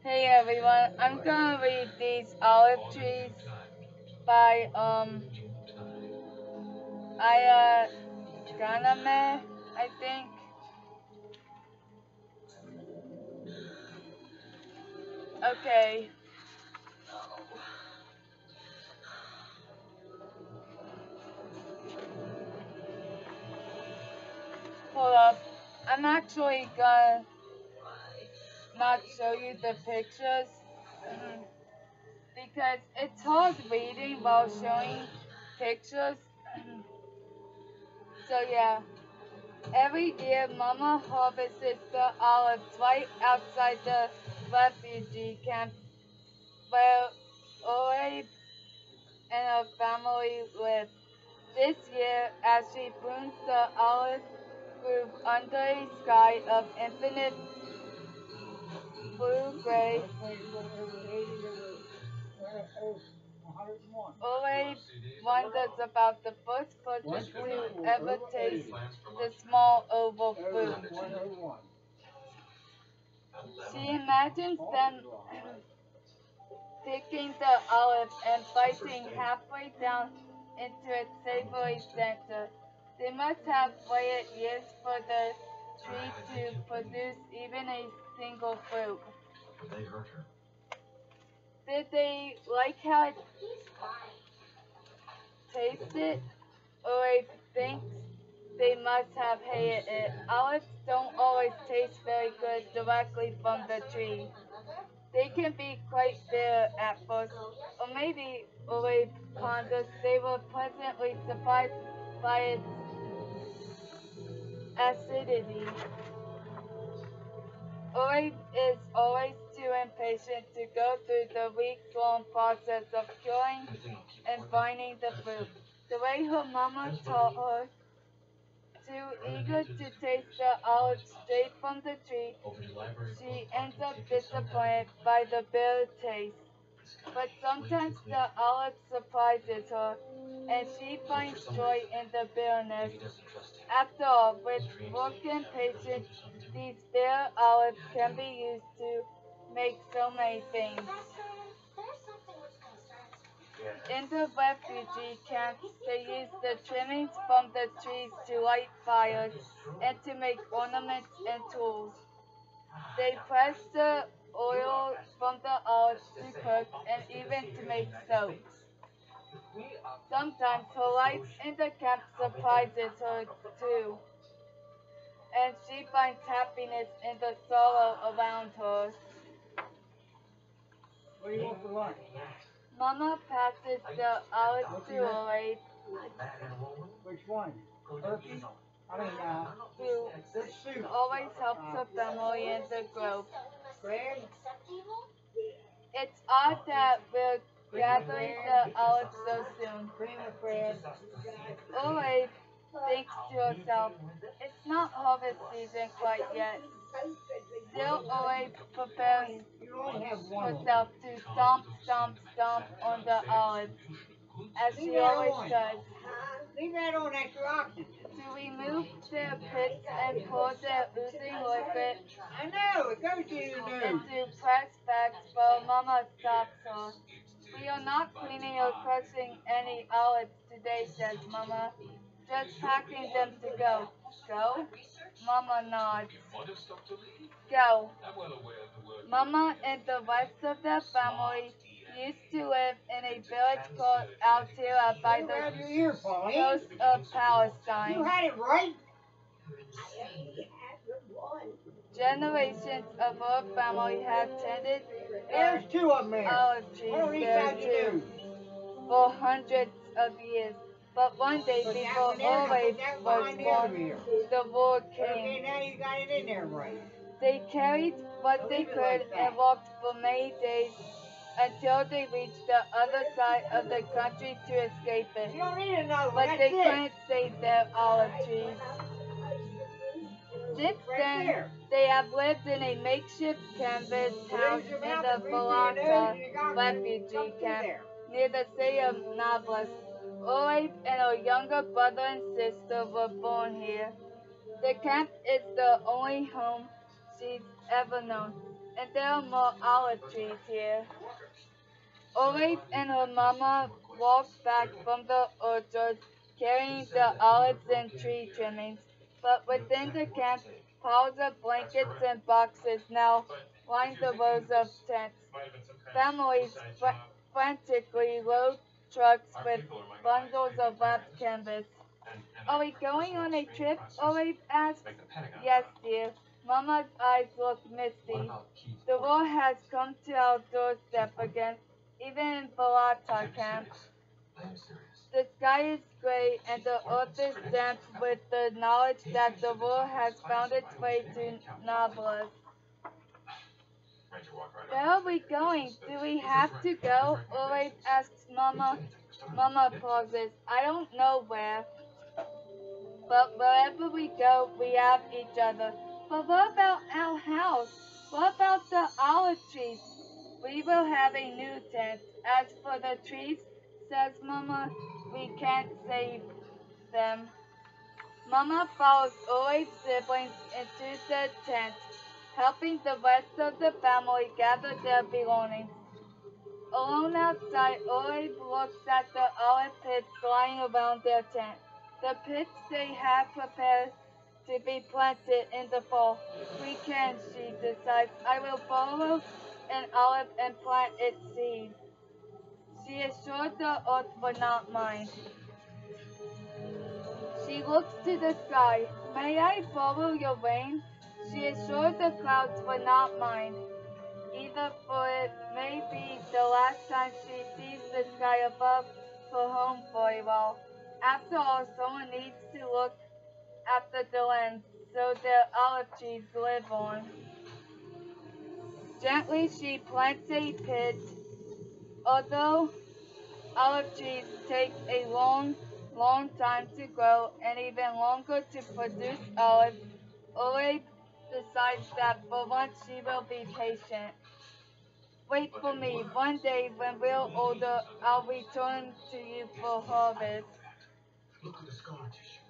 Hey everyone, I'm gonna read these olive trees by Aya Ganame, I think. Okay, hold up. I'm actually gonna not show you the pictures because it's hard reading while showing pictures. So yeah, every year Mama harvests the olives right outside the refugee camp where Ore and her family live. This year, as she prunes the olive grove under a sky of infinite blue-gray, Ore wonders about the first person to ever taste the small oval fruit. She imagines them picking the olive and biting halfway down into its savory center. They must have waited years for the tree to produce even a single fruit. Did they like how it tasted? Or I think they must have hated it. Olives don't always taste very good directly from the tree. They can be quite bitter at first, or maybe Ore ponders they were pleasantly surprised by its acidity. Ore is always too impatient to go through the week-long process of curing and finding the fruit. The way her mama taught her, too eager to taste the olive straight from the tree, she ends up disappointed by the bitter taste. But sometimes the olive surprises her, and she finds joy in the bitterness. After all, with work and patience, these bitter olives can be used to make so many things. In the refugee camps, they use the trimmings from the trees to light fires and to make ornaments and tools. They press the oil from the olives to cook and even to make soap. Sometimes her life in the camp surprises her too, and she finds happiness in the sorrow around her. What do you want for lunch? Mama passes the olives to Ore, Which one? Turkey? who This soup. always helps her family in the grove. Crab? It's odd that we're gathering the olives so soon. Cream of crab? Ore thinks to herself, it's not harvest season quite yet. Still, Ore prepares You only have one. herself to stomp, stomp, stomp on the olives, as she always does, Leave that on, that's your oxygen. to remove their pits and pour their oozing liquid I know, it goes to your nose. into press bags while Mama stops her. We are not cleaning or crushing any olives today, says Mama. Just packing them to go. Go? Mama nods. Go. Mama and the rest of the family used to live in a village called Altira by You the have your ear, Pauline. coast of You Palestine. had it right. Generations of our family have tended There's two of them there. olive trees One on each there side of your too nose. for hundreds of years. But one day Put that before one there, and Ore put that was behind the other born, ear. the war Okay, came. now you got it in there right. They carried what they could and walked for many days until they reached the other side of the country to escape You it. don't need another one, But that's they it. couldn't save their olive trees. Since Right then, there. they have lived in a makeshift canvas house Raise your in mouth the and reach your nose, Balata and you got refugee something camp there. near the city of Nablus. Ore and her younger brother and sister were born here. The camp is the only home she's ever known. and there are more olive trees here. Olive and her mama walked back from the orchard, carrying the olives and tree trimmings. But within the camp, piles of blankets and boxes now line the rows of tents. Families frantically load trucks with bundles of wrapped canvas. Are we going on a trip? Olive asked. Yes, dear. Mama's eyes look misty. The war has come to our doorstep again, even in Balata camp. The sky is gray and the earth is damp with the knowledge that the war has found its way to Nablus. Where are we going? Do we have to go? Olive asks Mama. Mama pauses. I don't know where. But wherever we go, we have each other. But what about our house? What about the olive trees? We will have a new tent. As for the trees, says Mama, we can't save them. Mama follows Olive's siblings into the tent, helping the rest of the family gather their belongings. Alone outside, Olive looks at the olive pits lying around their tent. The pits they have prepared to be planted in the fall. We can, she decides. I will borrow an olive and plant its seed. She is sure the earth will not mind. She looks to the sky. May I borrow your rain? She is sure the clouds will not mind. Either, for it may be the last time she sees the sky above her home for a while. After all, someone needs to look after the land so their olive trees live on. Gently she plants a pit. Although olive trees take a long, long time to grow and even longer to produce olives, Olive decides that for once she will be patient. Wait for me. One day, when we're older, I'll return to you for harvest. Look at the scar tissue.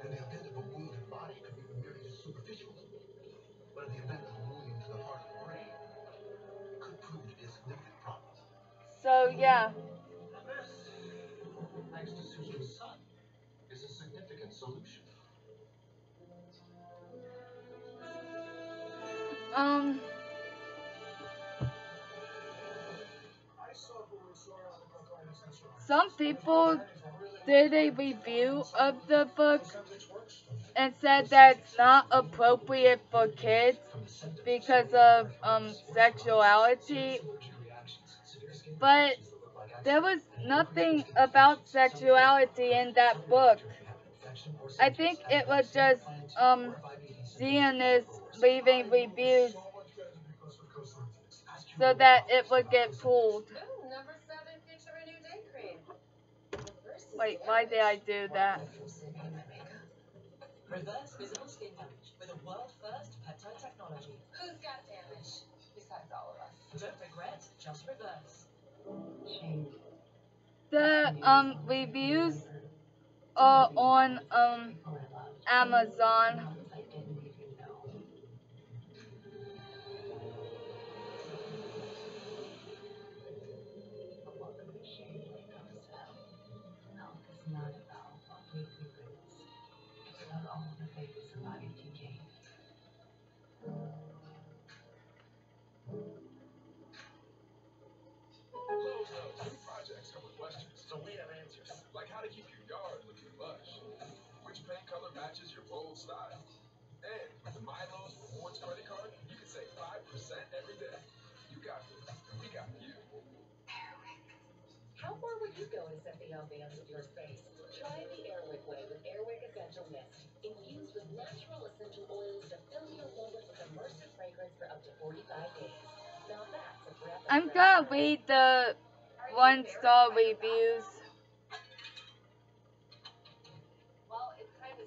In the event of a wound in the body, it could be merely just superficial. But in the event of a wound into the heart or brain, it could prove to be a significant problem. So, yeah. This, thanks to Susan's son, is a significant solution. Some people did a review of the book and said that it's not appropriate for kids because of sexuality. But there was nothing about sexuality in that book. I think it was just Zionists leaving reviews so that it would get pulled. Wait, why did I do that? Reverse visible skin damage with a world-first peptide technology. Who's got damage? Besides all of us. Don't regret, just reverse. The reviews are on Amazon. Projects come with questions, so we have answers. Like how to keep your yard looking lush, which paint color matches your bold style, and with the Milo's Rewards credit card, you can save 5% every day. You got this. We got you. How far would you go to set the ambiance of your space? Try the Airwick way with Airwick Essential Mist. Infused with natural essential oils to fill your moment with immersive fragrance for up to 45 days. Now that's a breath of I'm fresh gonna air. read the 1-star reviews.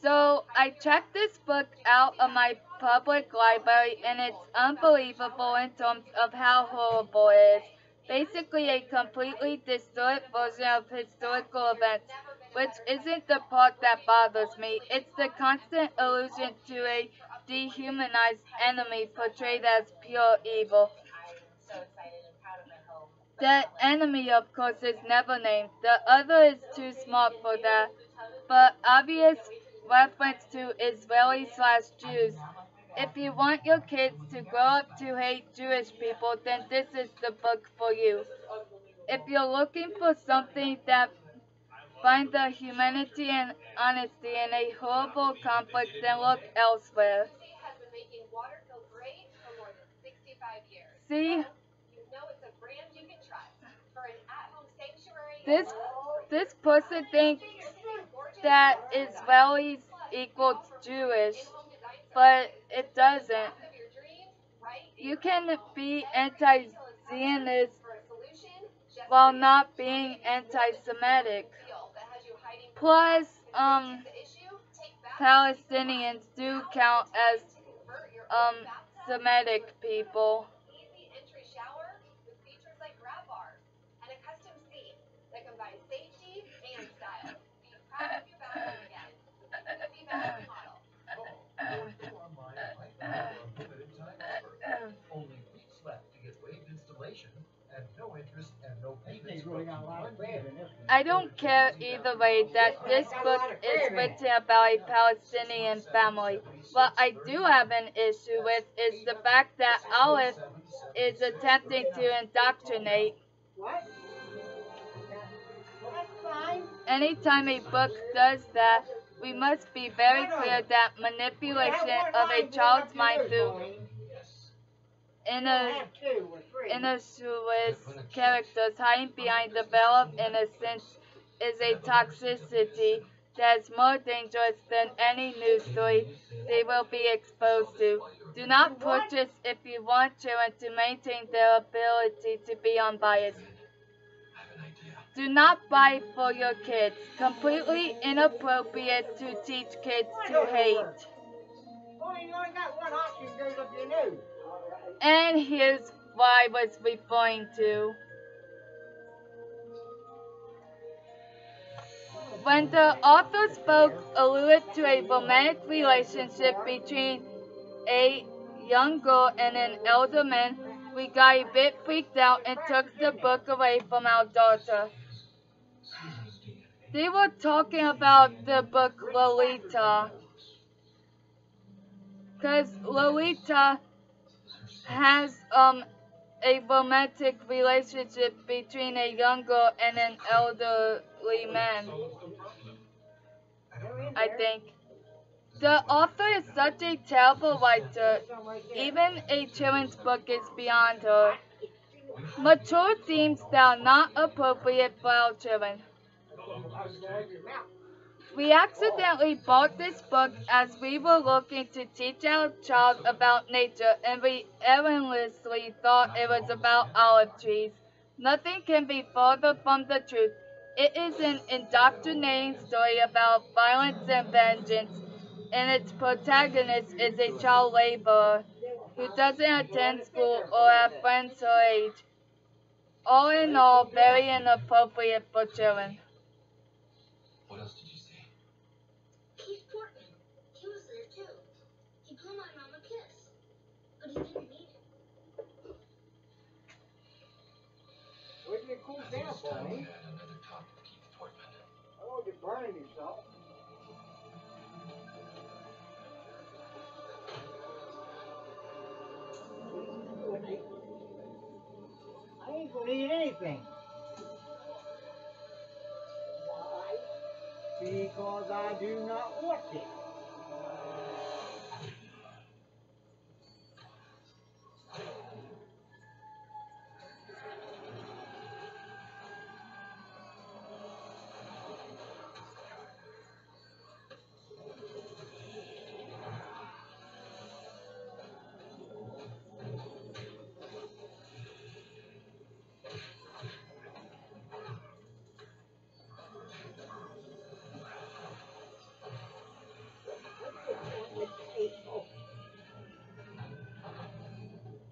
So I checked this book out of my public library and it's unbelievable in terms of how horrible it is. Basically a completely distorted version of historical events, which isn't the part that bothers me. It's the constant allusion to a dehumanized enemy portrayed as pure evil. The enemy, of course, is never named. The other is too smart for that, but obvious reference to Israeli/Jews. If you want your kids to grow up to hate Jewish people, then this is the book for you. If you're looking for something that finds the humanity and honesty in a horrible conflict, then look elsewhere. See, this person thinks that Israelis equals Jewish, but it doesn't. You can be anti-Zionist while not being anti-Semitic. Plus, Palestinians do count as Semitic people. Only weeks left to get wave installation and no interest and no payments from 1 year. I don't care either way that this book is written about a Palestinian family. What I do have an issue with is the fact that Aleph is attempting to indoctrinate. What? That's fine. Anytime a book does that, we must be very clear that manipulation of a child's mind through innocent characters hiding behind the veil of innocence is a toxicity that is more dangerous than any news story they will be exposed to. Do not purchase if you want children to maintain their ability to be unbiased. Do not buy for your kids. Completely inappropriate to teach kids to hate. Well, you only got one option goes up your nose. And here's what I was referring to. When the author spoke, alluded to a romantic relationship between a young girl and an elder man, we got a bit freaked out and took the book away from our daughter. They were talking about the book Lolita. Because Lolita has a romantic relationship between a young girl and an elderly man, I think. The author is such a terrible writer. Even a children's book is beyond her. Mature themes that are not appropriate for our children. We accidentally bought this book as we were looking to teach our child about nature, and we erroneously thought it was about olive trees. Nothing can be further from the truth. It is an indoctrinating story about violence and vengeance, and its protagonist is a child laborer who doesn't attend school or have friends her age. All in all, very inappropriate for children. What else did you say? He's Portman. He was there too. He blew my mom a kiss. But he didn't mean it. Where did it cool down, This time we Pauline? had another talk with Keith Portman. Oh, you're burning yourself. I ain't gonna eat anything. Why? Because I do not want it.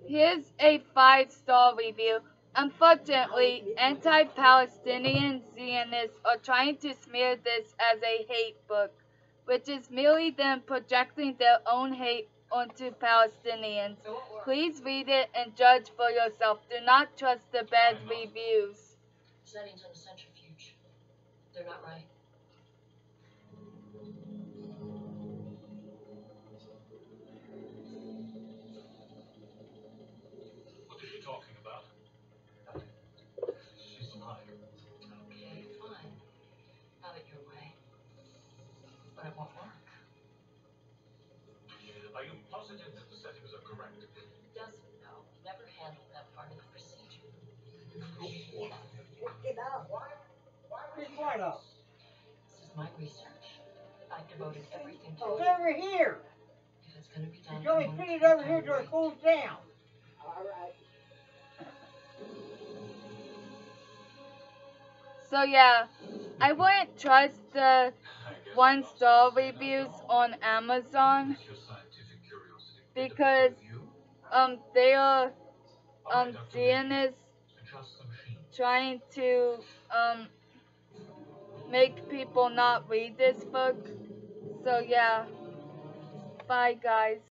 Here's a 5-star review. Unfortunately, anti-Palestinian Zionists are trying to smear this as a hate book, which is merely them projecting their own hate onto Palestinians. Please read it and judge for yourself. Do not trust the bad reviews. Setting to the centrifuge. They're not right. What is she talking about? She's lying. Okay, fine. Have it your way. But it won't work. Are you positive that the settings are correct? Doesn't know. Never handled that part of the procedure. Get out. Get right up. This is my research. I've devoted everything to It's it. over here. If it's gonna be done, You only put it over here till it cools down. All right. So yeah, I wouldn't trust the 1-star reviews on Amazon because they are DNS trying to make people not read this book. So yeah, bye guys.